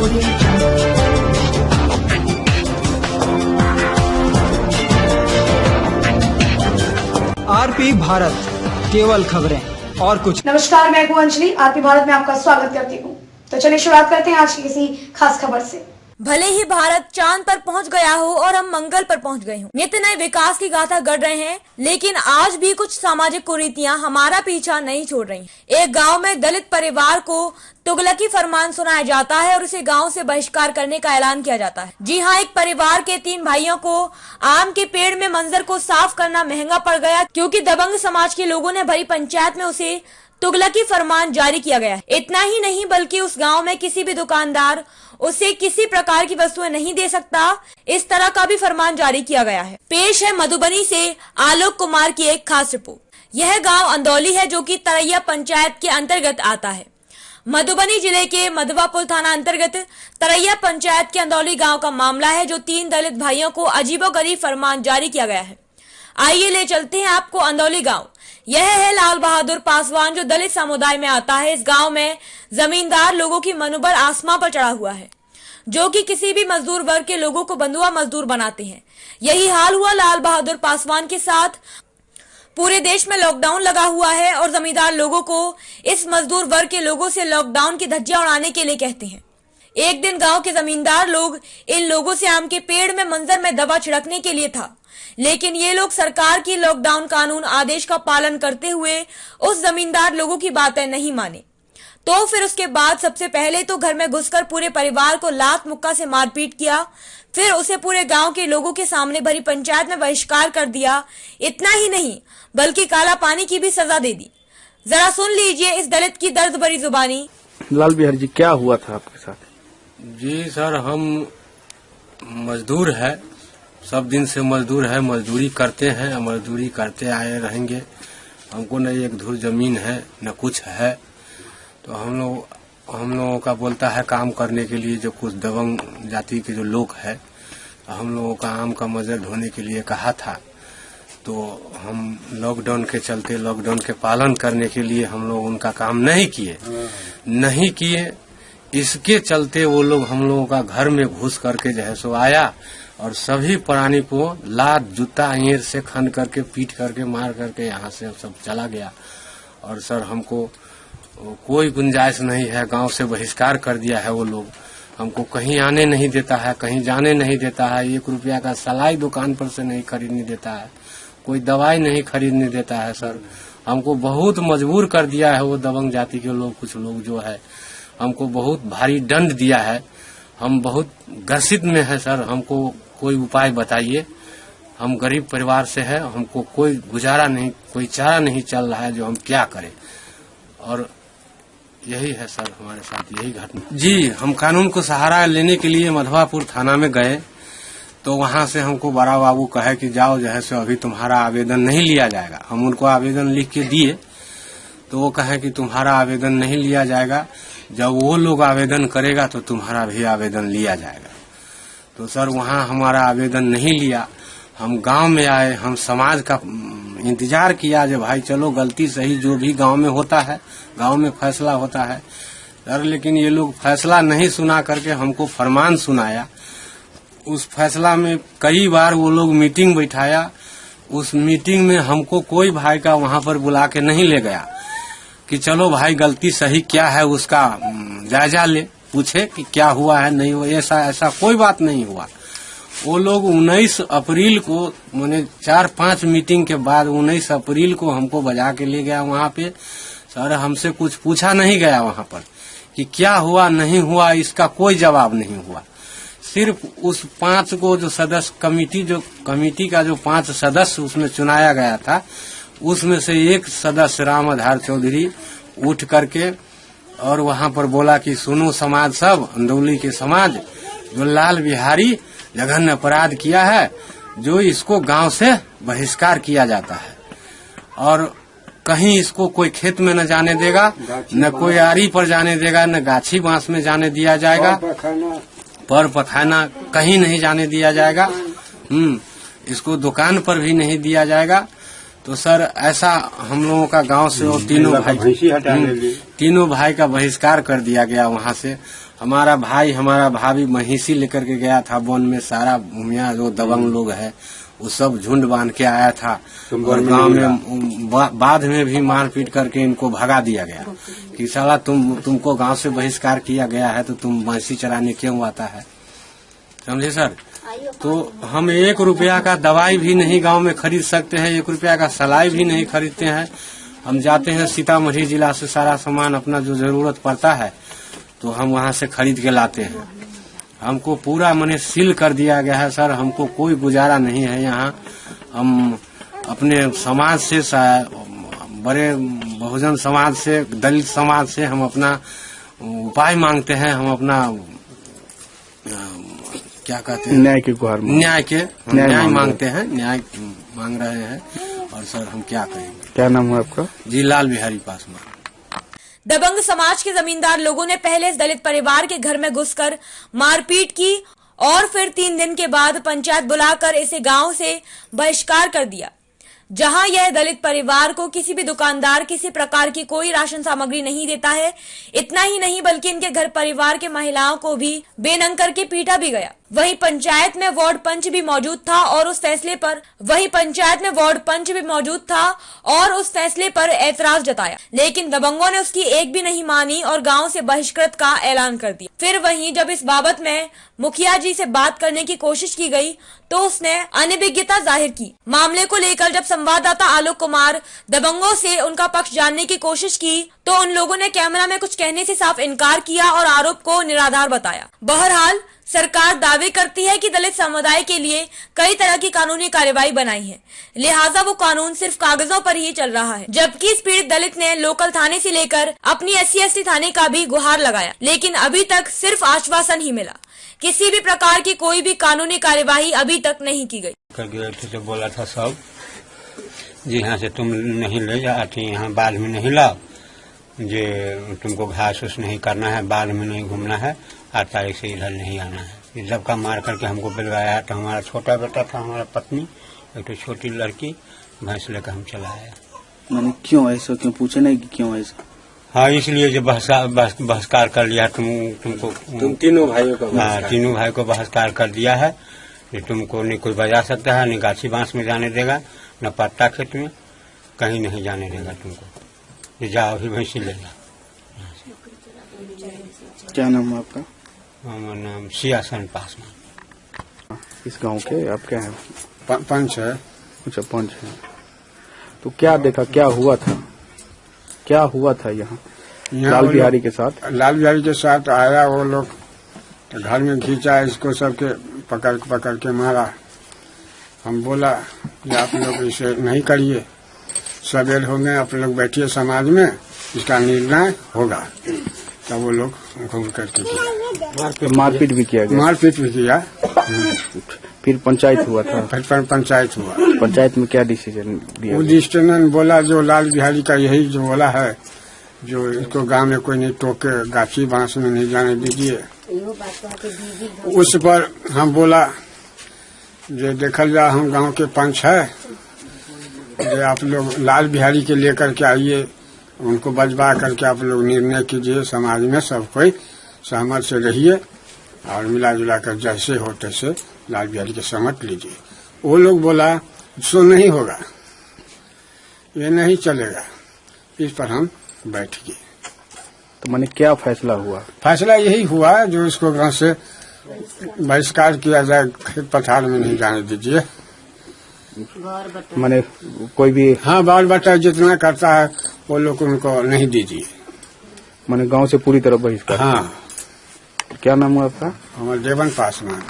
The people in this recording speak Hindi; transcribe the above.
आरपी भारत, केवल खबरें और कुछ। नमस्कार, मैं हूं अंजलि। आरपी भारत में आपका स्वागत करती हूं। तो चलिए शुरुआत करते हैं आज की किसी खास खबर से। भले ही भारत चांद पर पहुंच गया हो और हम मंगल पर पहुंच गए हों, नित्य नए विकास की गाथा गढ़ रहे हैं, लेकिन आज भी कुछ सामाजिक कुरीतियां हमारा पीछा नहीं छोड़ रही। एक गांव में दलित परिवार को तुगलकी फरमान सुनाया जाता है और उसे गांव से बहिष्कार करने का ऐलान किया जाता है। जी हां, एक परिवार के 3 भाइयों को आम के पेड़ में मंजर को साफ करना महंगा पड़ गया, क्योंकि दबंग समाज के लोगों ने भरी पंचायत में उसे तुगलकी फरमान जारी किया गया है। इतना ही नहीं, बल्कि उस गांव में किसी भी दुकानदार उसे किसी प्रकार की वस्तुएं नहीं दे सकता, इस तरह का भी फरमान जारी किया गया है। पेश है मधुबनी से आलोक कुमार की एक खास रिपोर्ट। यह गांव अंदौली है, जो कि तरैया पंचायत के अंतर्गत आता है। मधुबनी जिले के मधवापुर थाना अंतर्गत तरैया पंचायत के अंदौली गांव का मामला है, जो 3 दलित भाइयों को अजीबोगरीब फरमान जारी किया गया है। आइए ले चलते हैं आपको अंदौली गांव। यह है लाल बहादुर पासवान, जो दलित समुदाय में आता है। इस गांव में जमींदार लोगों की मनोबल आसमां पर चढ़ा हुआ है, जो कि किसी भी मजदूर वर्ग के लोगों को बंधुआ मजदूर बनाते हैं। यही हाल हुआ लाल बहादुर पासवान के साथ। पूरे देश में लॉकडाउन लगा हुआ है और जमींदार लोगों को इस मजदूर वर्ग के लोगों से लॉकडाउन की धज्जियां उड़ाने के लिए कहते हैं। एक दिन गांव के जमींदार लोग इन लोगों से आम के पेड़ में मंजर में दवा छिड़कने के लिए था, लेकिन ये लोग सरकार की लॉकडाउन कानून आदेश का पालन करते हुए उस जमींदार लोगों की बातें नहीं माने। तो फिर उसके बाद सबसे पहले तो घर में घुसकर पूरे परिवार को लात मुक्का से मारपीट किया, फिर उसे पूरे गांव के लोगों के सामने भरी पंचायत में बहिष्कार कर दिया। इतना ही नहीं, बल्कि काला पानी की भी सजा दे दी। जरा सुन लीजिए इस दलित की दर्द भरी जुबानी। लाल बिहारी जी, क्या हुआ था आपके साथ? जी सर, हम मजदूर है, सब दिन से मजदूर है, मजदूरी करते हैं, मजदूरी करते आए रहेंगे। हमको न एक धुर जमीन है न कुछ है, तो हम लोगों का बोलता है काम करने के लिए जो कुछ दबंग जाति के जो लोग है, तो हम लोगों का आम का मजर ढोने के लिए कहा था। तो हम लॉकडाउन के चलते, लॉकडाउन के पालन करने के लिए हम लोग उनका काम नहीं किए। इसके चलते वो लोग हम लोगों का घर में घुस करके जो है सो आया और सभी प्राणी को लात जूता ईंट से खन करके पीट करके मार करके यहाँ से सब चला गया। और सर हमको कोई गुंजाइश नहीं है, गांव से बहिष्कार कर दिया है वो लोग। हमको कहीं आने नहीं देता है, कहीं जाने नहीं देता है, 1 रुपया का सलाई दुकान पर से नहीं खरीदने देता है, कोई दवाई नहीं खरीदने देता है। सर हमको बहुत मजबूर कर दिया है वो दबंग जाति के लोग, कुछ लोग जो है हमको बहुत भारी दंड दिया है। हम बहुत ग्रसित में है सर, हमको कोई उपाय बताइए। हम गरीब परिवार से है, हमको कोई गुजारा नहीं, कोई चारा नहीं चल रहा है, जो हम क्या करें। और यही है सर हमारे साथ, यही घटना। जी, हम कानून को सहारा लेने के लिए मधवापुर थाना में गए, तो वहां से हमको बड़ा बाबू कहे कि जाओ, जो है सो अभी तुम्हारा आवेदन नहीं लिया जाएगा। हम उनको आवेदन लिख के दिए, तो वो कहे कि तुम्हारा आवेदन नहीं लिया जाएगा, जब वो लोग आवेदन करेगा तो तुम्हारा भी आवेदन लिया जाएगा। तो सर वहाँ हमारा आवेदन नहीं लिया। हम गांव में आए, हम समाज का इंतजार किया, जो भाई चलो गलती सही जो भी गांव में होता है, गांव में फैसला होता है सर। लेकिन ये लोग फैसला नहीं सुना करके हमको फरमान सुनाया। उस फैसला में कई बार वो लोग मीटिंग बैठाया, उस मीटिंग में हमको कोई भाई का वहाँ पर बुला के नहीं ले गया कि चलो भाई गलती सही क्या है उसका जायजा ले, पूछे कि क्या हुआ है नहीं हुआ। ऐसा कोई बात नहीं हुआ। वो लोग 19 अप्रैल को, मैंने 4-5 मीटिंग के बाद 19 अप्रैल को हमको बजा के ले गया वहाँ पे। सर हमसे कुछ पूछा नहीं गया वहाँ पर कि क्या हुआ नहीं हुआ, इसका कोई जवाब नहीं हुआ। सिर्फ उस 5 को जो सदस्य कमेटी का जो 5 सदस्य उसमें चुनाया गया था, उसमें से एक सदस्य राम आधार चौधरी उठ करके और वहाँ पर बोला कि सुनो समाज सब, अंदौली के समाज, जो लाल बिहारी जघन्य अपराध किया है, जो इसको गांव से बहिष्कार किया जाता है और कहीं इसको कोई खेत में न जाने देगा, न कोई आरी पर जाने देगा, न गाछी बांस में जाने दिया जाएगा, पर पखाना कहीं नहीं जाने दिया जाएगा। इसको दुकान पर भी नहीं दिया जाएगा। तो सर ऐसा हम लोगों का गांव से और तीनों भाई का बहिष्कार कर दिया गया वहां से। हमारा भाभी महिषी लेकर के गया था वन में। सारा भूमिया जो दबंग लोग है वो सब झुंड बांध के आया था और गांव में बाद में भी मारपीट करके इनको भगा दिया गया कि साला तुमको गांव से बहिष्कार किया गया है तो तुम भैंसी चराने क्यों आता है, समझे सर। तो हम 1 रुपया का दवाई भी नहीं गांव में खरीद सकते हैं, 1 रुपया का सलाई भी नहीं खरीदते हैं। हम जाते हैं सीतामढ़ी जिला से सारा सामान अपना जो जरूरत पड़ता है तो हम वहां से खरीद के लाते हैं। हमको पूरा मने सील कर दिया गया है सर, हमको कोई गुजारा नहीं है यहाँ। हम अपने समाज से बड़े बहुजन समाज से, दलित समाज से हम अपना उपाय मांगते हैं। हम अपना क्या कहते हैं, न्याय की गुहार, न्याय मांगते हैं, न्याय मांग रहे हैं। और सर हम क्या करेंगे। क्या नाम है आपका? जी लाल बिहारी पासवान। दबंग समाज के जमींदार लोगों ने पहले इस दलित परिवार के घर में घुसकर मारपीट की और फिर 3 दिन के बाद पंचायत बुलाकर इसे गांव से बहिष्कार कर दिया, जहां यह दलित परिवार को किसी भी दुकानदार किसी प्रकार की कोई राशन सामग्री नहीं देता है। इतना ही नहीं बल्कि इनके घर परिवार के महिलाओं को भी बेनंग करके पीटा भी गया। वहीं पंचायत में वार्ड पंच भी मौजूद था और उस फैसले पर ऐतराज जताया, लेकिन दबंगों ने उसकी एक भी नहीं मानी और गांव से बहिष्कृत का ऐलान कर दिया। फिर वहीं जब इस बाबत में मुखिया जी से बात करने की कोशिश की गई तो उसने अनभिज्ञता जाहिर की। मामले को लेकर जब संवाददाता आलोक कुमार दबंगों से उनका पक्ष जानने की कोशिश की तो उन लोगों ने कैमरा में कुछ कहने से साफ इनकार किया और आरोप को निराधार बताया। बहरहाल सरकार दावे करती है कि दलित समुदाय के लिए कई तरह की कानूनी कार्रवाई बनाई है, लिहाजा वो कानून सिर्फ कागजों पर ही चल रहा है। जबकि इस पीड़ित दलित ने लोकल थाने से लेकर अपनी SC/ST थाने का भी गुहार लगाया, लेकिन अभी तक सिर्फ आश्वासन ही मिला। किसी भी प्रकार की कोई भी कानूनी कार्यवाही अभी तक नहीं की गई। कर गए थे तो बोला था सब जी यहाँ से तुम नहीं ले जाती, यहाँ बाद में नहीं लाओ, जे तुमको घास उस नहीं करना है, बाद में नहीं घूमना है, 8 तारीख से इधर नहीं आना है। ये जब का मार करके हमको बिलवाया है तो हमारा छोटा बेटा था, हमारा पत्नी, एक तो छोटी लड़की, भैंस लेकर हम चला आया। मैंने क्यों ऐसा, क्यों पूछे नहीं कि क्यों ऐसा? हाँ, इसलिए जो बहिष्कार कर लिया तुमको तीनों भाइयों को। हाँ, तीनों भाई को बहिष्कार कर दिया है कि तुमको नहीं कोई बजा सकता है, न गाछी बांस में जाने देगा, न पत्ता खेत में, कहीं नहीं जाने देगा तुमको। ये जाओ ही भैंसी ले जाओ। क्या नाम है आपका? हमारा नाम सियासन पासवान। इस गांव के आप क्या हैं? पंच है। अच्छा, पंच है। तो क्या देखा, क्या हुआ था यहाँ लाल बिहारी के साथ? लाल बिहारी के साथ आया वो लोग तो घर में खींचा, इसको सबके पकड़ के मारा। हम बोला कि आप लोग इसे नहीं करिए, सवेर हो गए, आप लोग बैठिए समाज में, इसका निर्णय होगा। तब वो लोग घूम करके मारपीट भी किया गया। मारपीट भी किया। फिर पंचायत हुआ था। पंचायत हुआ। पंचायत में क्या डिसीजन दिया? वो डिसीजन बोला जो लाल बिहारी का यही जो बोला है, जो इसको गांव में कोई नहीं टोके, गाछी बांस में नहीं जाने दीजिए। उस पर हम बोला जो देखल जा, हम गांव के पंच है, जो आप लोग लाल बिहारी के लेकर के आइए, उनको बजवा करके आप लोग निर्णय कीजिए, समाज में सब कोई सहमत से रहिए और मिला जुला कर जैसे हो तैसे लाल बिहारी के सहमत लीजिए। वो लोग बोला सो नहीं होगा, ये नहीं चलेगा। इस पर हम बैठ गए। तो मैंने क्या फैसला हुआ? फैसला यही हुआ जो इसको गांव से बहिष्कार किया जाए, खेत पथार में नहीं जाने दीजिए। मैंने कोई भी, हाँ, बाल बच्चा जितना करता है वो लोग उनको नहीं दीजिए। मैंने गांव से पूरी तरह बहिष्कार। हाँ। क्या नाम है आपका? हमारे देवन पासवान।